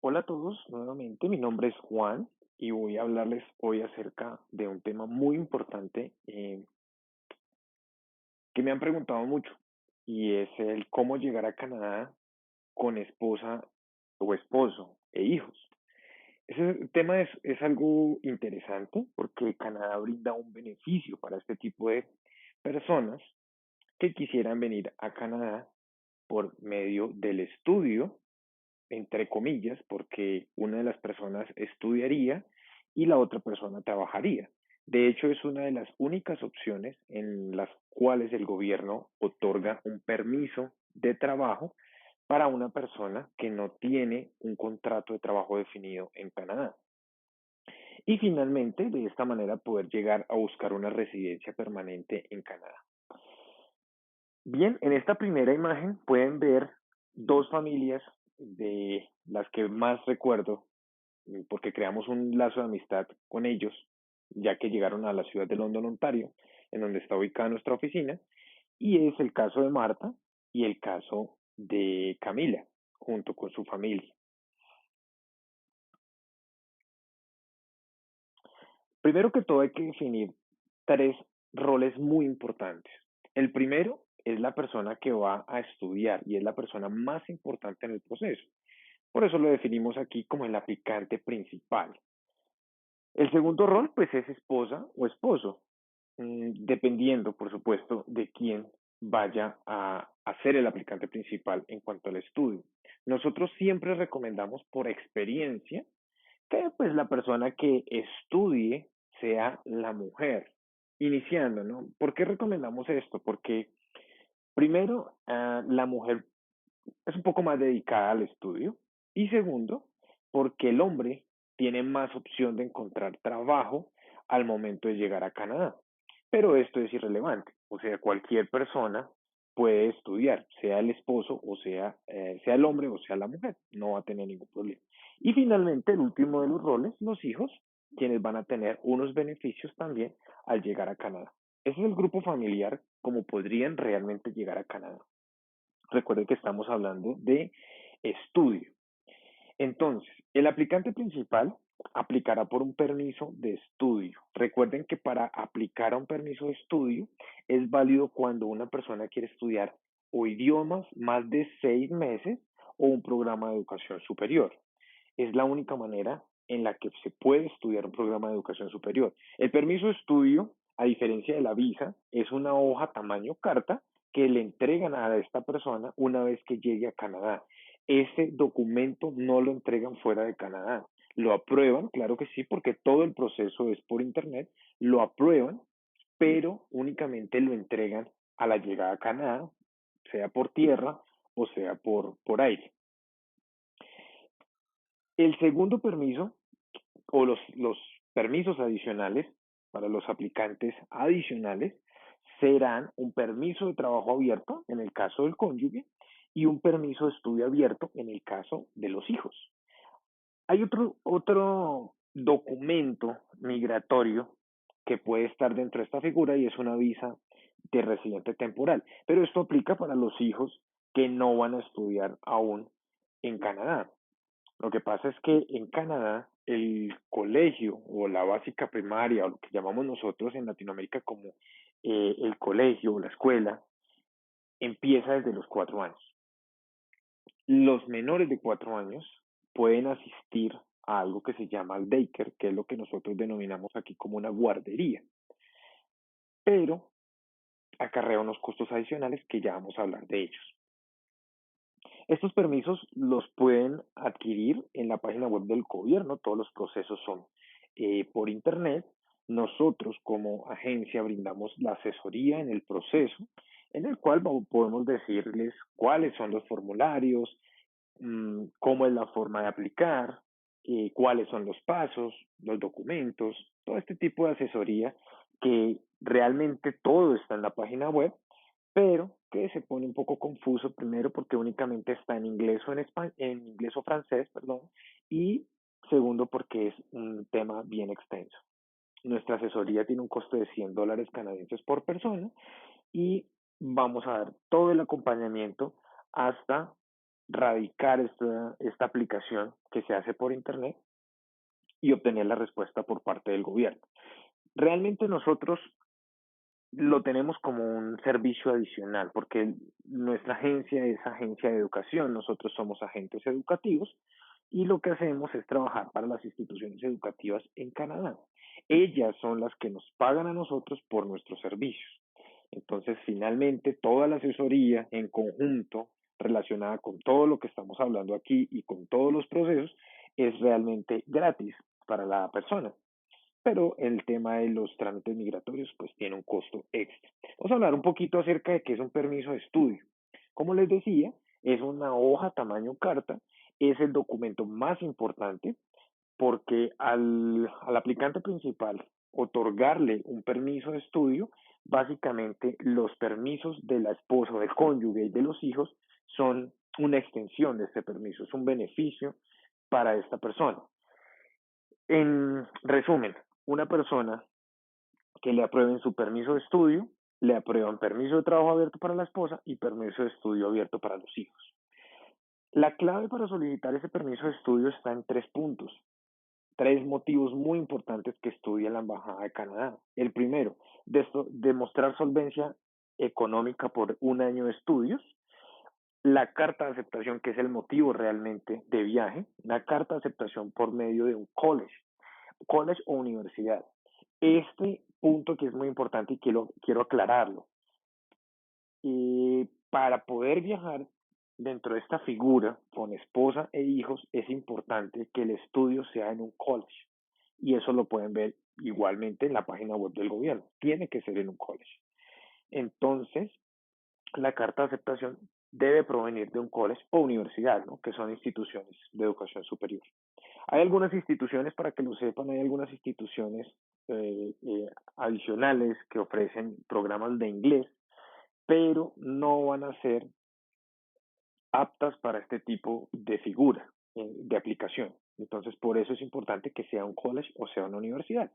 Hola a todos, nuevamente, mi nombre es Juan y voy a hablarles hoy acerca de un tema muy importante que me han preguntado mucho y es el cómo llegar a Canadá con esposa o esposo e hijos. Ese tema es algo interesante porque Canadá brinda un beneficio para este tipo de personas que quisieran venir a Canadá por medio del estudio entre comillas, porque una de las personas estudiaría y la otra persona trabajaría. De hecho, es una de las únicas opciones en las cuales el gobierno otorga un permiso de trabajo para una persona que no tiene un contrato de trabajo definido en Canadá. Y finalmente, de esta manera, poder llegar a buscar una residencia permanente en Canadá. Bien, en esta primera imagen pueden ver dos familias de las que más recuerdo, porque creamos un lazo de amistad con ellos, ya que llegaron a la ciudad de London, Ontario, en donde está ubicada nuestra oficina, y es el caso de Marta y el caso de Camila, junto con su familia. Primero que todo hay que definir tres roles muy importantes. El primero es la persona que va a estudiar y es la persona más importante en el proceso. Por eso lo definimos aquí como el aplicante principal. El segundo rol, pues, es esposa o esposo, dependiendo, por supuesto, de quién vaya a ser el aplicante principal en cuanto al estudio. Nosotros siempre recomendamos por experiencia que pues la persona que estudie sea la mujer, iniciando, ¿no? ¿Por qué recomendamos esto? Porque primero, la mujer es un poco más dedicada al estudio y segundo, porque el hombre tiene más opción de encontrar trabajo al momento de llegar a Canadá. Pero esto es irrelevante, o sea, cualquier persona puede estudiar, sea el esposo o sea el hombre o sea la mujer, no va a tener ningún problema. Y finalmente, el último de los roles, los hijos, quienes van a tener unos beneficios también al llegar a Canadá. Ese es el grupo familiar como podrían realmente llegar a Canadá. Recuerden que estamos hablando de estudio. Entonces, el aplicante principal aplicará por un permiso de estudio. Recuerden que para aplicar a un permiso de estudio es válido cuando una persona quiere estudiar o idiomas más de 6 meses o un programa de educación superior. Es la única manera en la que se puede estudiar un programa de educación superior. El permiso de estudio, a diferencia de la visa, es una hoja tamaño carta que le entregan a esta persona una vez que llegue a Canadá. Ese documento no lo entregan fuera de Canadá. Lo aprueban, claro que sí, porque todo el proceso es por internet, lo aprueban, pero únicamente lo entregan a la llegada a Canadá, sea por tierra o sea por aire. El segundo permiso o los permisos adicionales para los aplicantes adicionales serán un permiso de trabajo abierto en el caso del cónyuge y un permiso de estudio abierto en el caso de los hijos. Hay otro documento migratorio que puede estar dentro de esta figura y es una visa de residente temporal, pero esto aplica para los hijos que no van a estudiar aún en Canadá. Lo que pasa es que en Canadá el colegio o la básica primaria o lo que llamamos nosotros en Latinoamérica como el colegio o la escuela empieza desde los 4 años. Los menores de 4 años pueden asistir a algo que se llama el daycare, que es lo que nosotros denominamos aquí como una guardería, pero acarrea unos costos adicionales que ya vamos a hablar de ellos. Estos permisos los pueden adquirir en la página web del gobierno, todos los procesos son por internet. Nosotros como agencia brindamos la asesoría en el proceso, en el cual podemos decirles cuáles son los formularios, cómo es la forma de aplicar, cuáles son los pasos, los documentos, todo este tipo de asesoría que realmente todo está en la página web, pero que se pone un poco confuso primero porque únicamente está en inglés o en inglés o francés, perdón, y segundo porque es un tema bien extenso. Nuestra asesoría tiene un costo de $100 canadienses por persona y vamos a dar todo el acompañamiento hasta radicar esta aplicación que se hace por internet y obtener la respuesta por parte del gobierno. Realmente nosotros lo tenemos como un servicio adicional, porque nuestra agencia es agencia de educación, nosotros somos agentes educativos y lo que hacemos es trabajar para las instituciones educativas en Canadá. Ellas son las que nos pagan a nosotros por nuestros servicios. Entonces, finalmente, toda la asesoría en conjunto relacionada con todo lo que estamos hablando aquí y con todos los procesos es realmente gratis para la persona, pero el tema de los trámites migratorios pues tiene un costo extra. Vamos a hablar un poquito acerca de qué es un permiso de estudio. Como les decía, es una hoja tamaño carta, es el documento más importante porque al aplicante principal otorgarle un permiso de estudio, básicamente los permisos de la esposa, del cónyuge y de los hijos son una extensión de este permiso, es un beneficio para esta persona. En resumen, una persona que le aprueben su permiso de estudio, le aprueban permiso de trabajo abierto para la esposa y permiso de estudio abierto para los hijos. La clave para solicitar ese permiso de estudio está en 3 puntos, 3 motivos muy importantes que estudia la Embajada de Canadá. El primero, demostrar solvencia económica por un año de estudios. La carta de aceptación, que es el motivo realmente de viaje. La carta de aceptación por medio de un college o universidad. Este punto que es muy importante y quiero aclararlo. Para poder viajar dentro de esta figura con esposa e hijos es importante que el estudio sea en un college. Y eso lo pueden ver igualmente en la página web del gobierno. Tiene que ser en un college. Entonces, la carta de aceptación debe provenir de un college o universidad, ¿no? Que son instituciones de educación superior. Hay algunas instituciones, para que lo sepan, hay algunas instituciones adicionales que ofrecen programas de inglés, pero no van a ser aptas para este tipo de figura de aplicación. Entonces, por eso es importante que sea un college o sea una universidad.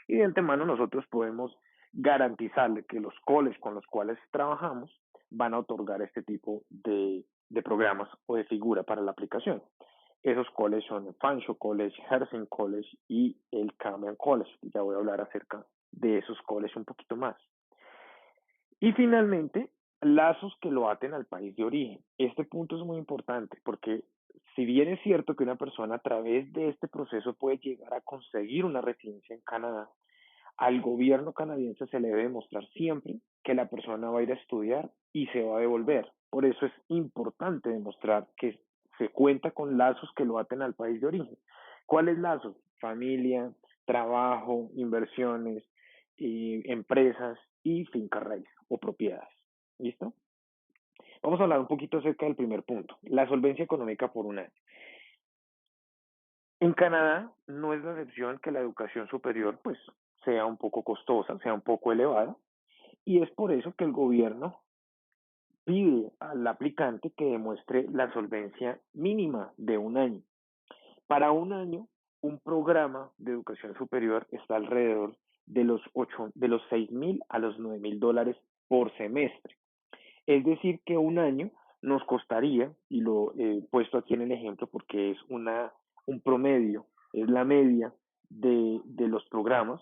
Y de antemano nosotros podemos garantizarle que los colleges con los cuales trabajamos van a otorgar este tipo de programas o de figura para la aplicación. Esos colleges son Fanshawe College, Herzing College y el Cameron College. Ya voy a hablar acerca de esos colleges un poquito más. Y finalmente, lazos que lo aten al país de origen. Este punto es muy importante porque si bien es cierto que una persona a través de este proceso puede llegar a conseguir una residencia en Canadá, al gobierno canadiense se le debe demostrar siempre que la persona va a ir a estudiar y se va a devolver. Por eso es importante demostrar que se cuenta con lazos que lo aten al país de origen. ¿Cuáles lazos? Familia, trabajo, inversiones, empresas y finca raíz o propiedades. ¿Listo? Vamos a hablar un poquito acerca del primer punto, la solvencia económica por un año. En Canadá no es la excepción que la educación superior pues sea un poco costosa, sea un poco elevada, y es por eso que el gobierno pide al aplicante que demuestre la solvencia mínima de un año. Para un año, un programa de educación superior está alrededor de los 6,000 a los 9,000 dólares por semestre. Es decir, que un año nos costaría, y lo he puesto aquí en el ejemplo porque es un promedio, es la media de los programas,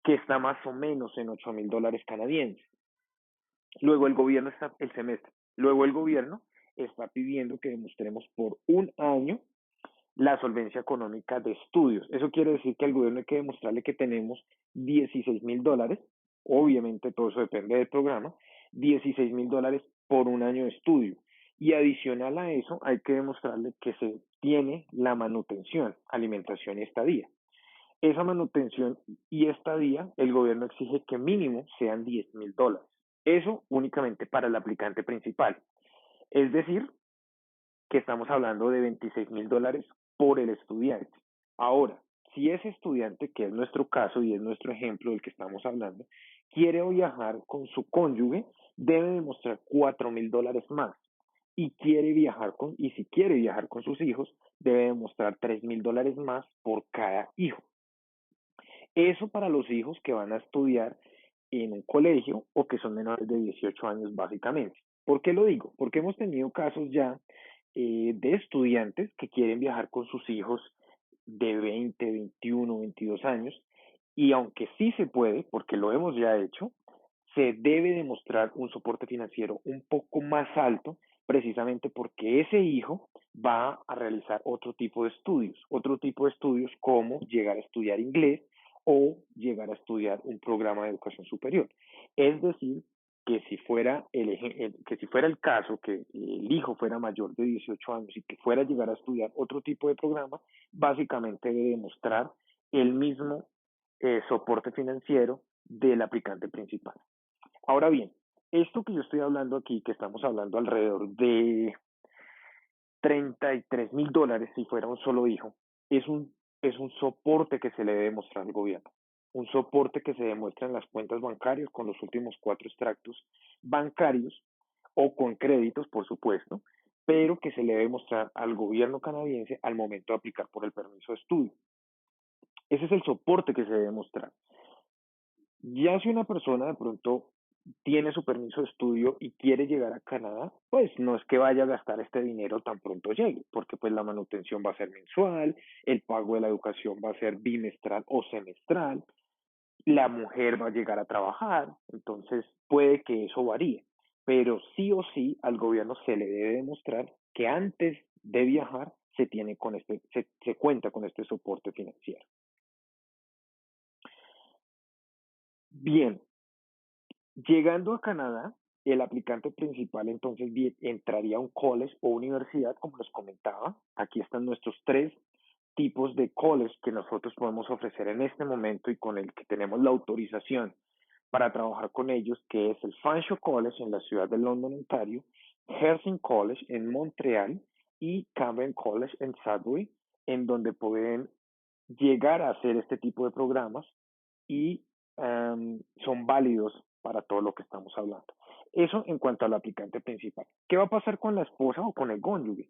que está más o menos en 8,000 dólares canadienses. Luego el gobierno está, el semestre, luego el gobierno está pidiendo que demostremos por un año la solvencia económica de estudios. Eso quiere decir que al gobierno hay que demostrarle que tenemos 16,000 dólares, obviamente todo eso depende del programa, 16,000 dólares por un año de estudio. Y adicional a eso, hay que demostrarle que se tiene la manutención, alimentación y estadía. Esa manutención y estadía, el gobierno exige que mínimo sean 10,000 dólares. Eso únicamente para el aplicante principal. Es decir, que estamos hablando de 26,000 dólares por el estudiante. Ahora, si ese estudiante, que es nuestro caso y es nuestro ejemplo del que estamos hablando, quiere viajar con su cónyuge, debe demostrar 4,000 dólares más. Y si quiere viajar con sus hijos, debe demostrar 3,000 dólares más por cada hijo. Eso para los hijos que van a estudiar en un colegio o que son menores de 18 años básicamente. ¿Por qué lo digo? Porque hemos tenido casos ya de estudiantes que quieren viajar con sus hijos de 20, 21, 22 años, y aunque sí se puede, porque lo hemos ya hecho, se debe demostrar un soporte financiero un poco más alto, precisamente porque ese hijo va a realizar otro tipo de estudios como llegar a estudiar inglés o llegar a estudiar un programa de educación superior. Es decir, que si fuera el caso que el hijo fuera mayor de 18 años y que fuera a llegar a estudiar otro tipo de programa, básicamente debe demostrar el mismo soporte financiero del aplicante principal. Ahora bien, esto que yo estoy hablando aquí, que estamos hablando alrededor de $33,000 si fuera un solo hijo, es un soporte que se le debe mostrar al gobierno. Un soporte que se demuestra en las cuentas bancarias con los últimos 4 extractos bancarios o con créditos, por supuesto, pero que se le debe mostrar al gobierno canadiense al momento de aplicar por el permiso de estudio. Ese es el soporte que se debe mostrar. Ya si una persona de pronto tiene su permiso de estudio y quiere llegar a Canadá, pues no es que vaya a gastar este dinero tan pronto llegue, porque pues la manutención va a ser mensual, el pago de la educación va a ser bimestral o semestral, la mujer va a llegar a trabajar, entonces puede que eso varíe, pero sí o sí al gobierno se le debe demostrar que antes de viajar se cuenta con este soporte financiero. Bien, llegando a Canadá, el aplicante principal entonces entraría a un college o universidad, como les comentaba. Aquí están nuestros 3 tipos de college que nosotros podemos ofrecer en este momento y con el que tenemos la autorización para trabajar con ellos, que es el Fanshawe College en la ciudad de London, Ontario, Herzing College en Montreal y Camden College en Sudbury, en donde pueden llegar a hacer este tipo de programas y son válidos para todo lo que estamos hablando. Eso en cuanto al aplicante principal. ¿Qué va a pasar con la esposa o con el cónyuge?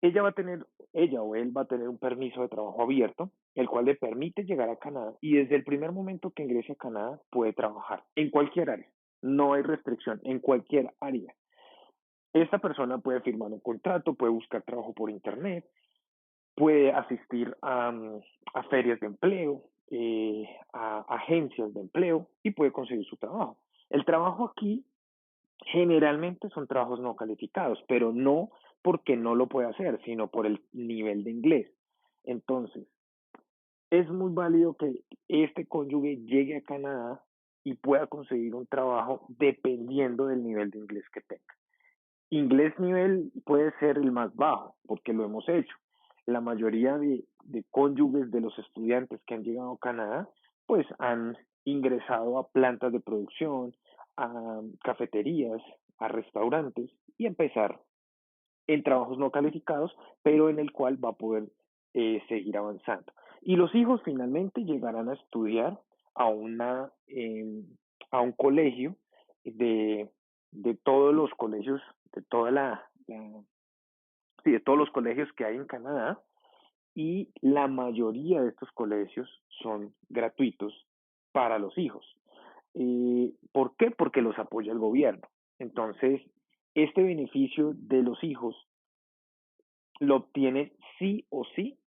Ella va a tener, ella o él va a tener un permiso de trabajo abierto, el cual le permite llegar a Canadá y desde el primer momento que ingrese a Canadá puede trabajar en cualquier área. No hay restricción, en cualquier área. Esta persona puede firmar un contrato, puede buscar trabajo por internet, puede asistir a ferias de empleo, a agencias de empleo y puede conseguir su trabajo. El trabajo aquí generalmente son trabajos no calificados, pero no porque no lo pueda hacer, sino por el nivel de inglés. Entonces, es muy válido que este cónyuge llegue a Canadá y pueda conseguir un trabajo dependiendo del nivel de inglés que tenga. Inglés nivel puede ser el más bajo, porque lo hemos hecho. La mayoría de cónyuges de los estudiantes que han llegado a Canadá, pues han ingresado a plantas de producción, a cafeterías, a restaurantes y empezar en trabajos no calificados, pero en el cual va a poder seguir avanzando. Y los hijos finalmente llegarán a estudiar a, una, a un colegio de, de todos los colegios, de toda sí, de todos los colegios que hay en Canadá, y la mayoría de estos colegios son gratuitos para los hijos. ¿Por qué? Porque los apoya el gobierno. Entonces, este beneficio de los hijos lo obtienen sí o sí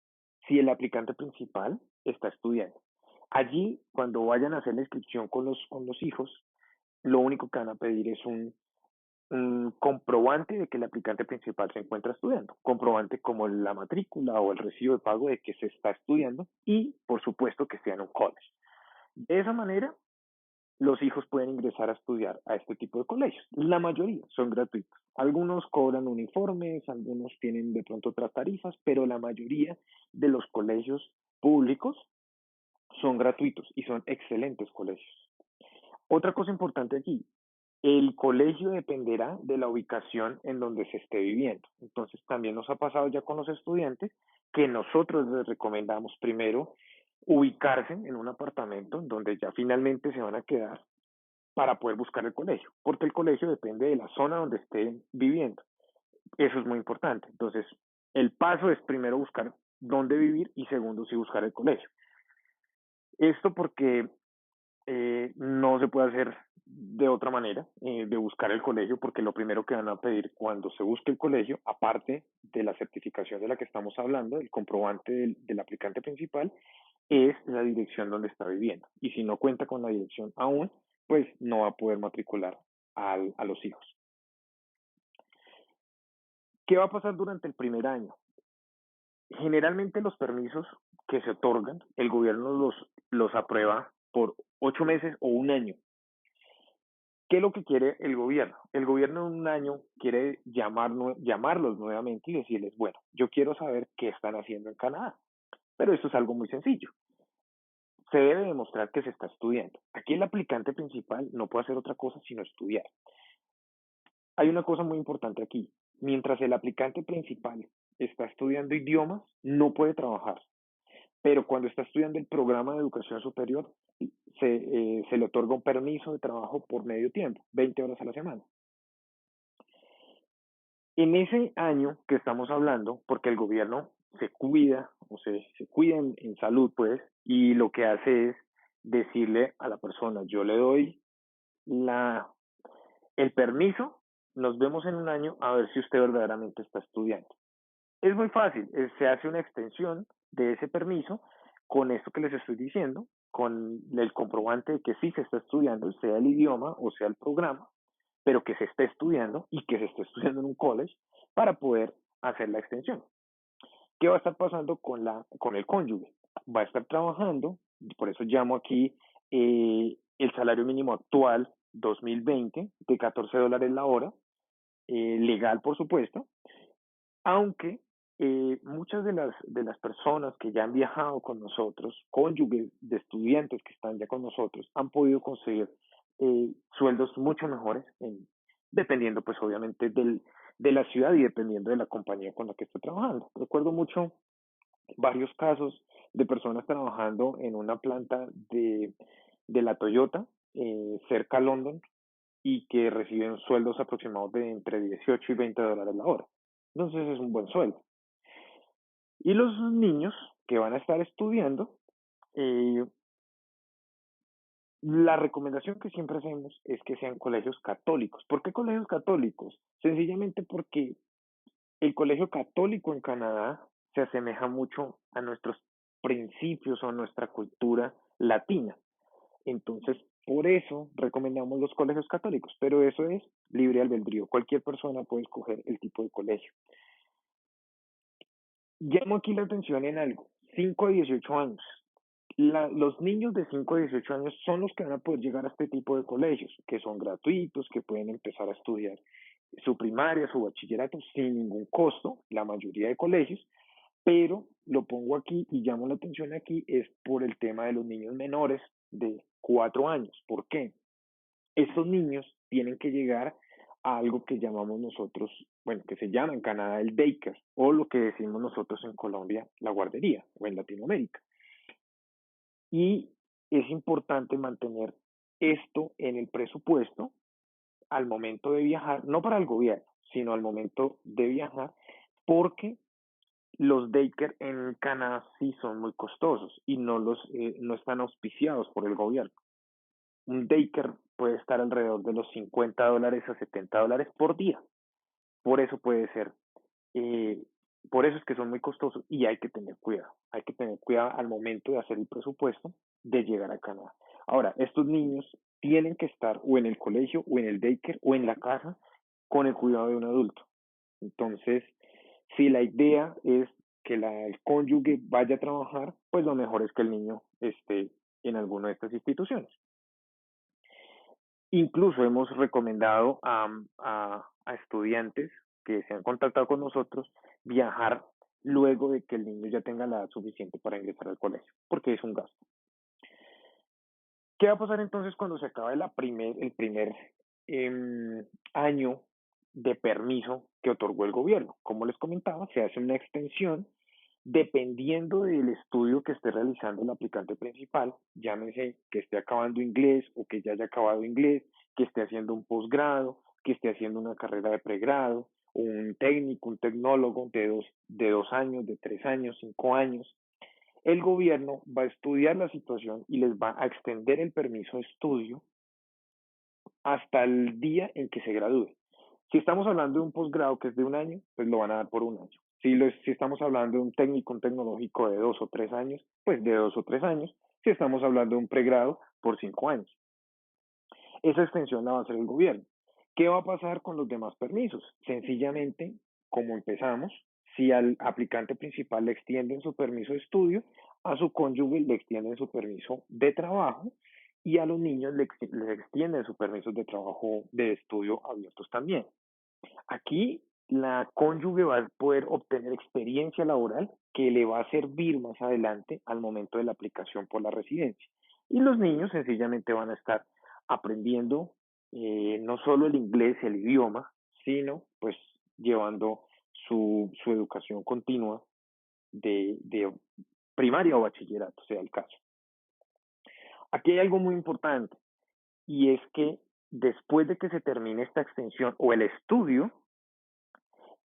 si el aplicante principal está estudiando. Allí, cuando vayan a hacer la inscripción con los hijos, lo único que van a pedir es un comprobante de que el aplicante principal se encuentra estudiando, comprobante como la matrícula o el recibo de pago de que se está estudiando y, por supuesto, que sea en un college. De esa manera, los hijos pueden ingresar a estudiar a este tipo de colegios. La mayoría son gratuitos. Algunos cobran uniformes, algunos tienen de pronto otras tarifas, pero la mayoría de los colegios públicos son gratuitos y son excelentes colegios. Otra cosa importante aquí, el colegio dependerá de la ubicación en donde se esté viviendo. Entonces, también nos ha pasado ya con los estudiantes que nosotros les recomendamos primero ubicarse en un apartamento donde ya finalmente se van a quedar para poder buscar el colegio, porque el colegio depende de la zona donde estén viviendo. Eso es muy importante. Entonces, el paso es primero buscar dónde vivir y segundo, sí buscar el colegio. Esto porque no se puede hacer de otra manera, de buscar el colegio, porque lo primero que van a pedir cuando se busque el colegio, aparte de la certificación de la que estamos hablando, el comprobante del aplicante principal, es la dirección donde está viviendo. Y si no cuenta con la dirección aún, pues no va a poder matricular a los hijos. ¿Qué va a pasar durante el primer año? Generalmente los permisos que se otorgan, el gobierno los aprueba por 8 meses o un año. ¿Qué es lo que quiere el gobierno? El gobierno en un año quiere llamarlos nuevamente y decirles, bueno, yo quiero saber qué están haciendo en Canadá. Pero esto es algo muy sencillo. Se debe demostrar que se está estudiando. Aquí el aplicante principal no puede hacer otra cosa sino estudiar. Hay una cosa muy importante aquí. Mientras el aplicante principal está estudiando idiomas, no puede trabajar. Pero cuando está estudiando el programa de educación superior, se le otorga un permiso de trabajo por medio tiempo, 20 horas a la semana. En ese año que estamos hablando, porque el gobierno se cuida, se cuida en salud, pues, y lo que hace es decirle a la persona, yo le doy la, el permiso, nos vemos en un año a ver si usted verdaderamente está estudiando. Es muy fácil, se hace una extensión de ese permiso con esto que les estoy diciendo, con el comprobante de que sí se está estudiando, sea el idioma o sea el programa, pero que se esté estudiando y que se esté estudiando en un college para poder hacer la extensión. ¿Qué va a estar pasando con el cónyuge? Va a estar trabajando, por eso llamo aquí el salario mínimo actual 2020 de $14 la hora, legal por supuesto, aunque muchas de las personas que ya han viajado con nosotros, cónyuges de estudiantes que están ya con nosotros, han podido conseguir sueldos mucho mejores, dependiendo pues obviamente de la ciudad y dependiendo de la compañía con la que esté trabajando. Recuerdo mucho varios casos de personas trabajando en una planta de la Toyota cerca a London y que reciben sueldos aproximados de entre 18 y $20 la hora. Entonces es un buen sueldo. Y los niños que van a estar estudiando, eh, la recomendación que siempre hacemos es que sean colegios católicos. ¿Por qué colegios católicos? Sencillamente porque el colegio católico en Canadá se asemeja mucho a nuestros principios o a nuestra cultura latina. Entonces, por eso recomendamos los colegios católicos, pero eso es libre albedrío. Cualquier persona puede escoger el tipo de colegio. Llamo aquí la atención en algo. 5 a 18 años. Los niños de 5 a 18 años son los que van a poder llegar a este tipo de colegios, que son gratuitos, que pueden empezar a estudiar su primaria, su bachillerato sin ningún costo, la mayoría de colegios, pero lo pongo aquí y llamo la atención aquí es por el tema de los niños menores de 4 años. ¿Por qué? Estos niños tienen que llegar a algo que llamamos nosotros, bueno, que se llama en Canadá el daycare, o lo que decimos nosotros en Colombia la guardería, o en Latinoamérica. Y es importante mantener esto en el presupuesto al momento de viajar, no para el gobierno, sino al momento de viajar, porque los daycare en Canadá sí son muy costosos y no están auspiciados por el gobierno. Un daycare puede estar alrededor de los $50 a $70 por día. Por eso puede ser, eh, por eso es que son muy costosos y hay que tener cuidado. Hay que tener cuidado al momento de hacer el presupuesto de llegar a Canadá. Ahora, estos niños tienen que estar o en el colegio o en el daycare o en la casa con el cuidado de un adulto. Entonces, si la idea es que el cónyuge vaya a trabajar, pues lo mejor es que el niño esté en alguna de estas instituciones. Incluso hemos recomendado a estudiantes que se han contactado con nosotros viajar luego de que el niño ya tenga la edad suficiente para ingresar al colegio, porque es un gasto. ¿Qué va a pasar entonces cuando se acabe el primer año de permiso que otorgó el gobierno? Como les comentaba, se hace una extensión dependiendo del estudio que esté realizando el aplicante principal, llámese que esté acabando inglés o que ya haya acabado inglés, que esté haciendo un posgrado, que esté haciendo una carrera de pregrado, un técnico, un tecnólogo de dos años, de 3 años, 5 años. El gobierno va a estudiar la situación y les va a extender el permiso de estudio hasta el día en que se gradúe. Si estamos hablando de un posgrado que es de un año, pues lo van a dar por un año. Si estamos hablando de un técnico, un tecnológico de 2 o 3 años, pues de 2 o 3 años. Si estamos hablando de un pregrado, por 5 años. Esa extensión la va a hacer el gobierno. ¿Qué va a pasar con los demás permisos? Sencillamente, como empezamos, si al aplicante principal le extienden su permiso de estudio, a su cónyuge le extienden su permiso de trabajo y a los niños le extienden sus permisos de trabajo de estudio abiertos también. Aquí la cónyuge va a poder obtener experiencia laboral que le va a servir más adelante al momento de la aplicación por la residencia. Y los niños sencillamente van a estar aprendiendo no solo el inglés, el idioma, sino pues llevando su educación continua de primaria o bachillerato, sea el caso. Aquí hay algo muy importante y es que después de que se termine esta extensión o el estudio,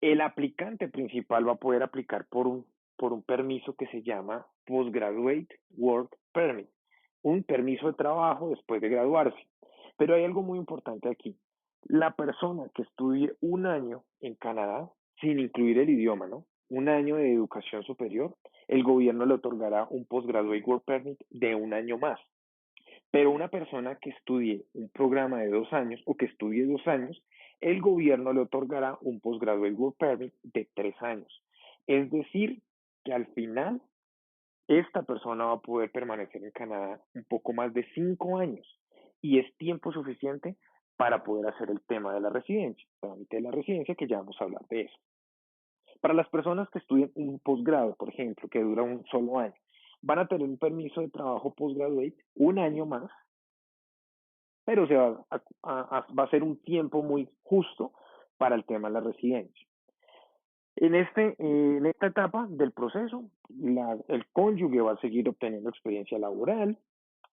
el aplicante principal va a poder aplicar por un permiso que se llama Postgraduate Work Permit, un permiso de trabajo después de graduarse. Pero hay algo muy importante aquí. La persona que estudie un año en Canadá, sin incluir el idioma, ¿no? Un año de educación superior, el gobierno le otorgará un Postgraduate Work Permit de un año más. Pero una persona que estudie un programa de 2 años o que estudie 2 años, el gobierno le otorgará un Postgraduate Work Permit de 3 años. Es decir, que al final esta persona va a poder permanecer en Canadá un poco más de 5 años y es tiempo suficiente para poder hacer el tema de la residencia, el trámite de la residencia, que ya vamos a hablar de eso. Para las personas que estudien un posgrado, por ejemplo, que dura un solo año, van a tener un permiso de trabajo postgraduate un año más, pero va a ser un tiempo muy justo para el tema de la residencia. En esta etapa del proceso, el cónyuge va a seguir obteniendo experiencia laboral,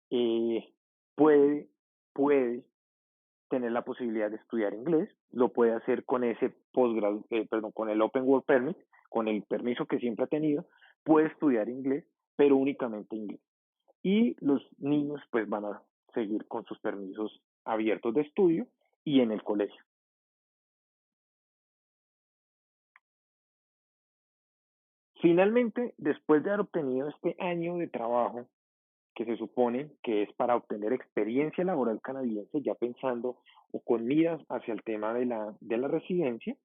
eh, puede, puede tener la posibilidad de estudiar inglés, lo puede hacer con ese posgrado, perdón, con el Open Work Permit, con el permiso que siempre ha tenido, puede estudiar inglés, pero únicamente inglés. Y los niños pues van a seguir con sus permisos abiertos de estudio y en el colegio. Finalmente, después de haber obtenido este año de trabajo, que se supone que es para obtener experiencia laboral canadiense, ya pensando o con miras hacia el tema de la residencia,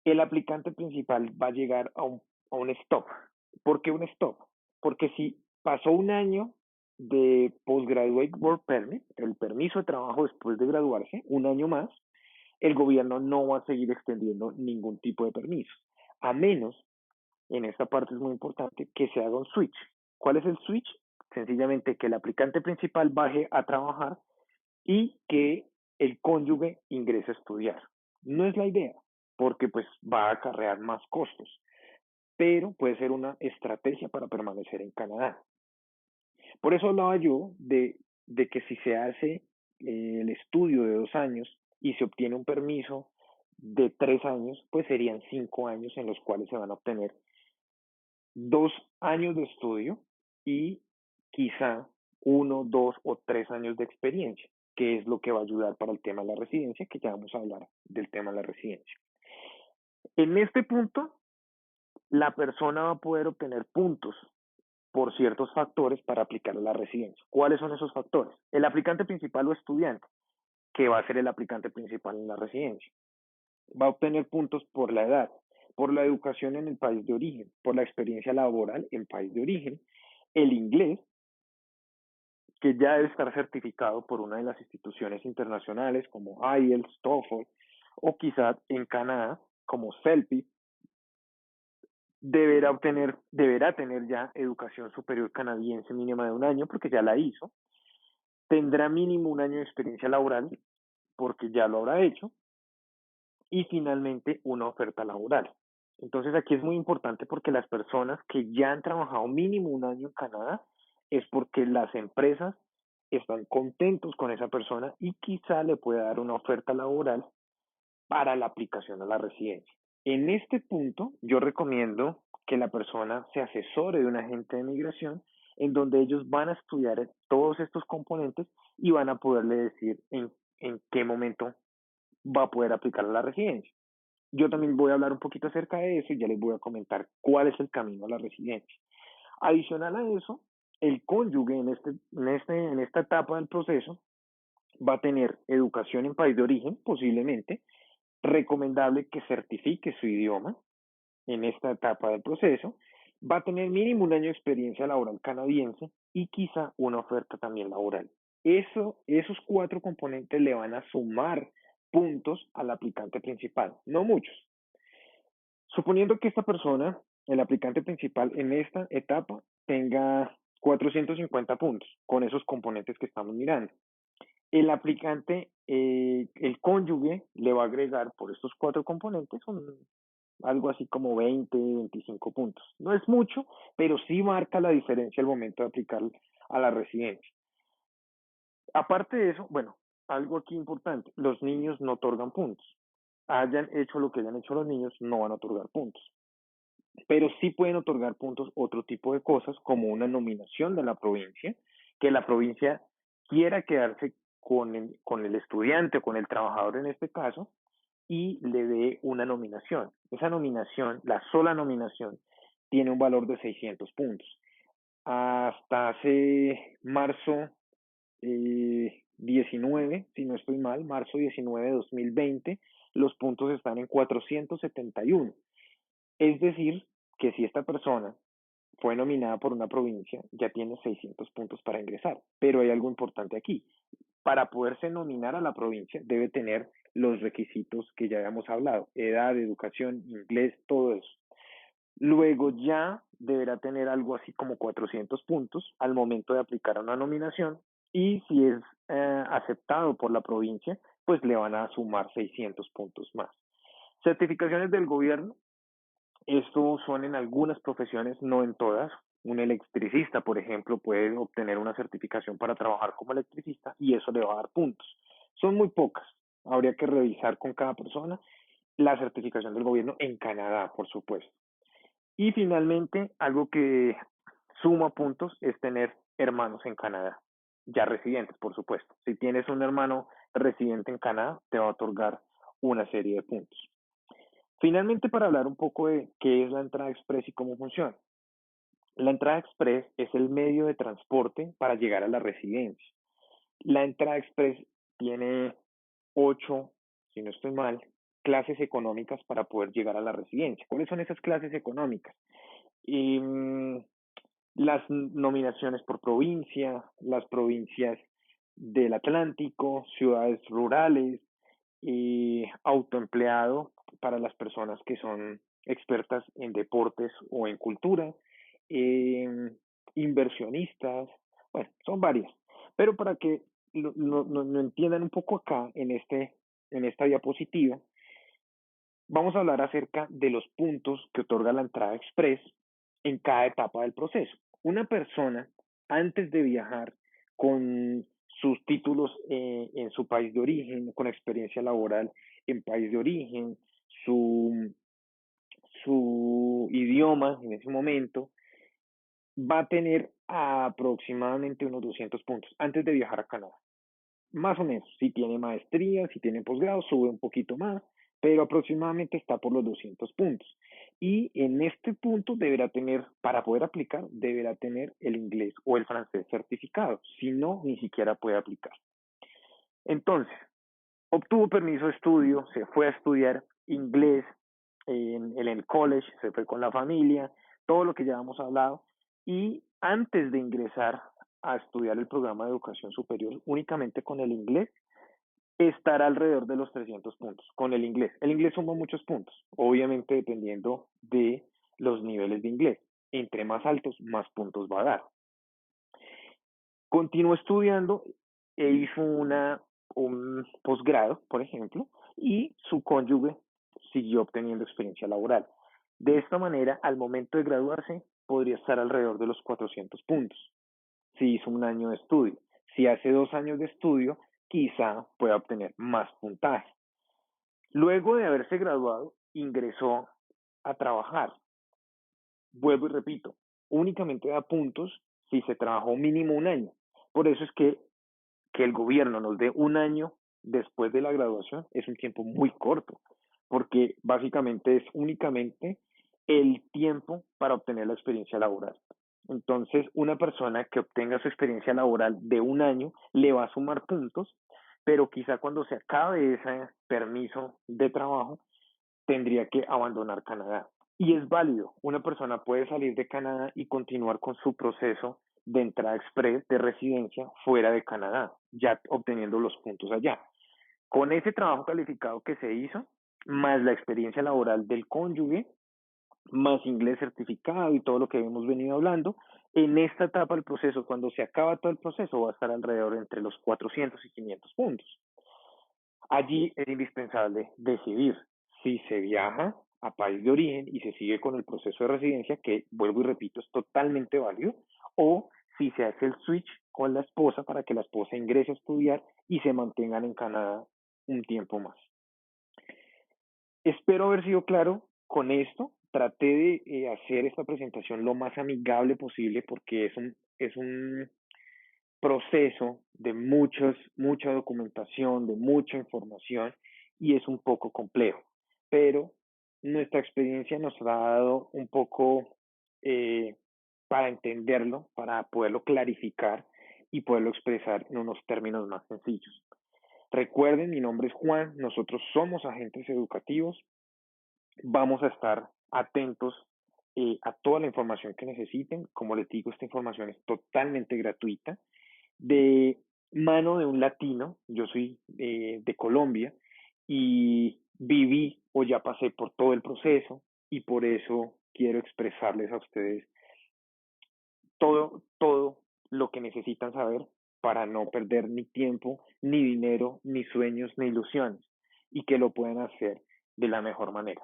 el aplicante principal va a llegar a un stop. ¿Por qué un stop? Porque si pasó un año de Postgraduate Work Permit, el permiso de trabajo después de graduarse, un año más, el gobierno no va a seguir extendiendo ningún tipo de permisos, a menos, en esta parte es muy importante, que se haga un switch. ¿Cuál es el switch? Sencillamente que el aplicante principal baje a trabajar y que el cónyuge ingrese a estudiar. No es la idea, porque pues va a acarrear más costos, pero puede ser una estrategia para permanecer en Canadá. Por eso hablaba yo de que si se hace el estudio de 2 años y se obtiene un permiso de 3 años, pues serían 5 años en los cuales se van a obtener 2 años de estudio y quizá 1, 2 o 3 años de experiencia, que es lo que va a ayudar para el tema de la residencia, que ya vamos a hablar del tema de la residencia. En este punto, la persona va a poder obtener puntos por ciertos factores para aplicar a la residencia. ¿Cuáles son esos factores? El aplicante principal o estudiante, que va a ser el aplicante principal en la residencia, va a obtener puntos por la edad, por la educación en el país de origen, por la experiencia laboral en el país de origen, el inglés, que ya debe estar certificado por una de las instituciones internacionales como IELTS, TOEFL, o quizá en Canadá como CELPI, deberá tener ya educación superior canadiense mínima de un año porque ya la hizo, tendrá mínimo un año de experiencia laboral porque ya lo habrá hecho, y finalmente una oferta laboral. Entonces aquí es muy importante porque las personas que ya han trabajado mínimo un año en Canadá es porque las empresas están contentos con esa persona y quizá le pueda dar una oferta laboral para la aplicación a la residencia. En este punto, yo recomiendo que la persona se asesore de un agente de migración en donde ellos van a estudiar todos estos componentes y van a poderle decir en qué momento va a poder aplicar a la residencia. Yo también voy a hablar un poquito acerca de eso y ya les voy a comentar cuál es el camino a la residencia. Adicional a eso, el cónyuge en esta etapa del proceso va a tener educación en país de origen, posiblemente, recomendable que certifique su idioma en esta etapa del proceso, va a tener mínimo un año de experiencia laboral canadiense y quizá una oferta también laboral. Esos cuatro componentes le van a sumar puntos al aplicante principal, no muchos. Suponiendo que esta persona, el aplicante principal en esta etapa, tenga 450 puntos con esos componentes que estamos mirando. El aplicante, el cónyuge, le va a agregar por estos cuatro componentes algo así como 20, 25 puntos. No es mucho, pero sí marca la diferencia al momento de aplicar a la residencia. Aparte de eso, bueno, algo aquí importante, los niños no otorgan puntos. Hayan hecho lo que hayan hecho los niños, no van a otorgar puntos. Pero sí pueden otorgar puntos otro tipo de cosas, como una nominación de la provincia, que la provincia quiera quedarse con el estudiante o con el trabajador en este caso, y le dé una nominación. Esa nominación, la sola nominación, tiene un valor de 600 puntos. Hasta hace marzo 19, si no estoy mal, marzo 19 de 2020, los puntos están en 471. Es decir, que si esta persona fue nominada por una provincia, ya tiene 600 puntos para ingresar. Pero hay algo importante aquí. Para poderse nominar a la provincia, debe tener los requisitos que ya habíamos hablado: edad, educación, inglés, todo eso. Luego ya deberá tener algo así como 400 puntos al momento de aplicar a una nominación, y si es aceptado por la provincia, pues le van a sumar 600 puntos más. Certificaciones del gobierno, esto son en algunas profesiones, no en todas. Un electricista, por ejemplo, puede obtener una certificación para trabajar como electricista y eso le va a dar puntos. Son muy pocas. Habría que revisar con cada persona la certificación del gobierno en Canadá, por supuesto. Y finalmente, algo que suma puntos es tener hermanos en Canadá, ya residentes, por supuesto. Si tienes un hermano residente en Canadá, te va a otorgar una serie de puntos. Finalmente, para hablar un poco de qué es la entrada express y cómo funciona. La entrada express es el medio de transporte para llegar a la residencia. La entrada express tiene 8, si no estoy mal, clases económicas para poder llegar a la residencia. ¿Cuáles son esas clases económicas? Y, las nominaciones por provincia, las provincias del Atlántico, ciudades rurales, autoempleado para las personas que son expertas en deportes o en cultura, eh, inversionistas, bueno, son varias. Pero para que lo entiendan un poco acá en esta diapositiva, vamos a hablar acerca de los puntos que otorga la entrada express en cada etapa del proceso. Una persona, antes de viajar con sus títulos en su país de origen, con experiencia laboral en país de origen, su, su idioma en ese momento, va a tener aproximadamente unos 200 puntos antes de viajar a Canadá. Más o menos, si tiene maestría, si tiene posgrado, sube un poquito más, pero aproximadamente está por los 200 puntos. Y en este punto deberá tener, para poder aplicar, deberá tener el inglés o el francés certificado. Si no, ni siquiera puede aplicar. Entonces, obtuvo permiso de estudio, se fue a estudiar inglés en el college, se fue con la familia, todo lo que ya hemos hablado, y antes de ingresar a estudiar el programa de educación superior únicamente con el inglés, estará alrededor de los 300 puntos con el inglés. El inglés suma muchos puntos, obviamente dependiendo de los niveles de inglés. Entre más altos, más puntos va a dar. Continuó estudiando e hizo un posgrado, por ejemplo, y su cónyuge siguió obteniendo experiencia laboral. De esta manera, al momento de graduarse, podría estar alrededor de los 400 puntos si hizo un año de estudio. Si hace 2 años de estudio, quizá pueda obtener más puntaje. Luego de haberse graduado, ingresó a trabajar. Vuelvo y repito, únicamente da puntos si se trabajó mínimo un año. Por eso es que el gobierno nos dé un año después de la graduación es un tiempo muy corto, porque básicamente es únicamente el tiempo para obtener la experiencia laboral. Entonces, una persona que obtenga su experiencia laboral de un año le va a sumar puntos, pero quizá cuando se acabe ese permiso de trabajo, tendría que abandonar Canadá. Y es válido, una persona puede salir de Canadá y continuar con su proceso de entrada express de residencia fuera de Canadá, ya obteniendo los puntos allá. Con ese trabajo calificado que se hizo, más la experiencia laboral del cónyuge, más inglés certificado y todo lo que hemos venido hablando, en esta etapa del proceso, cuando se acaba todo el proceso, va a estar alrededor entre los 400 y 500 puntos. Allí es indispensable decidir si se viaja a país de origen y se sigue con el proceso de residencia, que vuelvo y repito, es totalmente válido, o si se hace el switch con la esposa para que la esposa ingrese a estudiar y se mantengan en Canadá un tiempo más. Espero haber sido claro con esto. Traté de hacer esta presentación lo más amigable posible porque es un proceso de mucha documentación, de mucha información y es un poco complejo. Pero nuestra experiencia nos ha dado un poco eh, para entenderlo, para poderlo clarificar y poderlo expresar en unos términos más sencillos. Recuerden, mi nombre es Juan, nosotros somos agentes educativos, vamos a estar atentos a toda la información que necesiten. Como les digo, esta información es totalmente gratuita de mano de un latino. Yo soy de Colombia y viví o ya pasé por todo el proceso y por eso quiero expresarles a ustedes todo lo que necesitan saber para no perder ni tiempo, ni dinero, ni sueños, ni ilusiones y que lo puedan hacer de la mejor manera.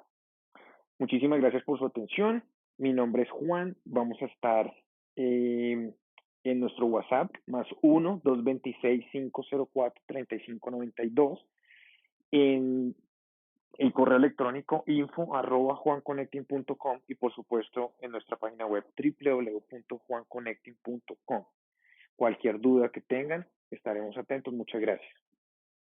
Muchísimas gracias por su atención. Mi nombre es Juan. Vamos a estar en nuestro WhatsApp, +1-226-504-3592. En el correo electrónico info@juanconnecting.com y por supuesto en nuestra página web www.juanconnecting.com. Cualquier duda que tengan, estaremos atentos. Muchas gracias.